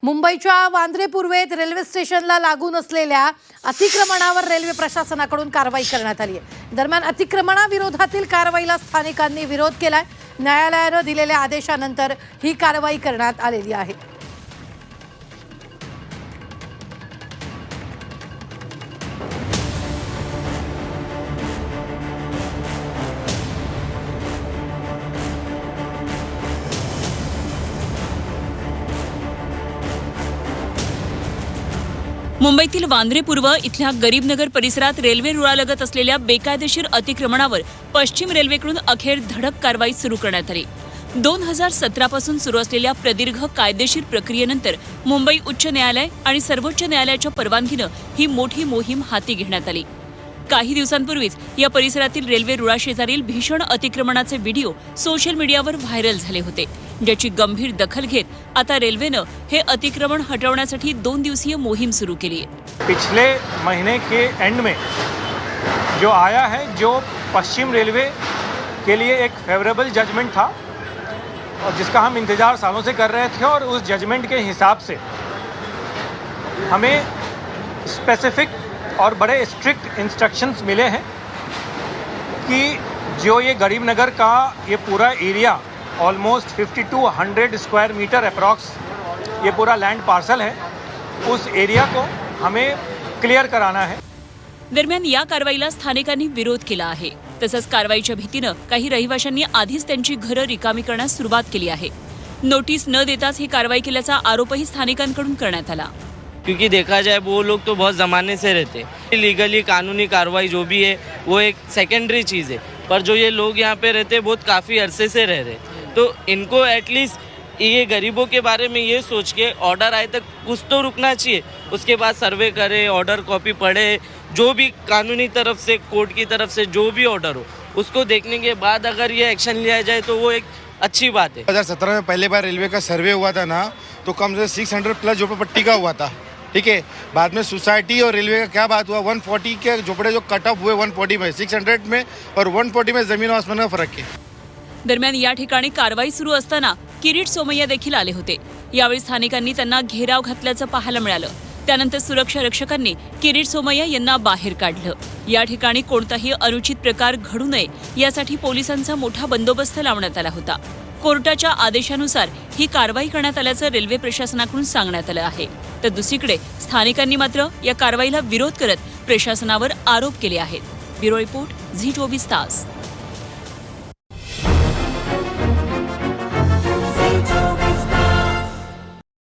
मुंबईच्या वांद्रे पूर्वेत रेल्वे स्टेशनला लागून असलेल्या अतिक्रमणावर रेल्वे प्रशासनाकडून कारवाई करण्यात आली आहे। दरम्यान अतिक्रमणाविरोधातील कारवाईला स्थानिकांनी विरोध केलाय। न्यायालयाने दिलेल्या आदेशानंतर ही कारवाई करण्यात आलेली आहे। मुंबईतील वांद्रे पूर्व इथल्या गरीबनगर परिसरात रेल्वे रुळालगत असलेल्या बेकायदेशीर अतिक्रमणावर पश्चिम रेल्वेकडून अखेर धडक कारवाई सुरू करण्यात आली। 2017 पासून सुरू असलेल्या प्रदीर्घ कायदेशीर प्रक्रियेनंतर मुंबई उच्च न्यायालय आणि सर्वोच्च न्यायालयाच्या परवानगीने ही मोठी मोहीम हाती घेण्यात आली। काही दिवसांपूर्वीच या परिसरातील रेल्वे रुळाशेजारील भीषण अतिक्रमणाचे व्हिडिओ सोशल मीडियावर व्हायरल झाले होते, ज्याची गंभीर दखल घेत आता रेल्वेने हे अतिक्रमण हटवण्यासाठी 2 दिवसीय मोहीम सुरू केली आहे। पिछले महीने के एंड में जो आया है, जो पश्चिम रेलवे के लिए एक फेवरेबल जजमेंट था और जिसका हम इंतज़ार सालों से कर रहे थे, और उस जजमेंट के हिसाब से हमें स्पेसिफिक और बड़े स्ट्रिक्ट इंस्ट्रक्शंस मिले हैं कि जो ये गरीब नगर का ये पूरा area almost 50 to 100 square meter approx ये पूरा लैंड पार्सल है, उस एरिया को हमें क्लियर कराना है। दरम्यान या कारवाईला स्थानिकांनी विरोध केला आहे। तसंच कारवाईच्या भीतीने काही रहिवाशांनी आधीच त्यांची घरं रिकामी करण्यास सुरुवात केली आहे। नोटीस न देताच ही कारवाई केल्याचा आरोपही स्थानिकांकडून करण्यात आला। क्योंकि देखा जाए वो लोग तो बहुत ज़माने से रहते, लीगली कानूनी कार्रवाई जो भी है वो एक सेकेंडरी चीज़ है, पर जो ये लोग यहाँ पे रहते बहुत काफ़ी अरसे से रह रहे, तो इनको एटलीस्ट ये गरीबों के बारे में ये सोच के ऑर्डर आए तक कुछ तो रुकना चाहिए। उसके बाद सर्वे करे, ऑर्डर कॉपी पढ़े, जो भी कानूनी तरफ से कोर्ट की तरफ से जो भी ऑर्डर हो उसको देखने के बाद अगर ये एक्शन लिया जाए तो वो एक अच्छी बात है। 2017 में पहले बार रेलवे का सर्वे हुआ था ना, तो कम से 600 प्लस झोपड़पट्टी का हुआ था, ठीक है। बाद में सोसाइटी और रेलवे का क्या बात हुआ, 140 के झोपड़े जो कट ऑफ हुए 140 में, 600 में और 140 में जमीन आसमान का फरक है। दरम्यान या ठिकाणी कारवाई सुरू असताना किरीट सोमय्या देखील आले होते। यावेळी स्थानिकांनी त्यांना घेराव घातल्याचं पाहायला मिळालं। त्यानंतर सुरक्षा रक्षकांनी किरीट सोमय्या यांना बाहेर काढलं। या ठिकाणी कोणताही अनुचित प्रकार घडू नये यासाठी पोलिसांचा मोठा बंदोबस्त लावण्यात आला होता। कोर्टाच्या आदेशानुसार ही कारवाई करण्यात आल्याचं रेल्वे प्रशासनाकडून सांगण्यात आलं आहे। तर दुसरीकडे स्थानिकांनी मात्र या कारवाईला विरोध करत प्रशासनावर आरोप केले आहेत। ब्युरो रिपोर्ट, झी 24 तास।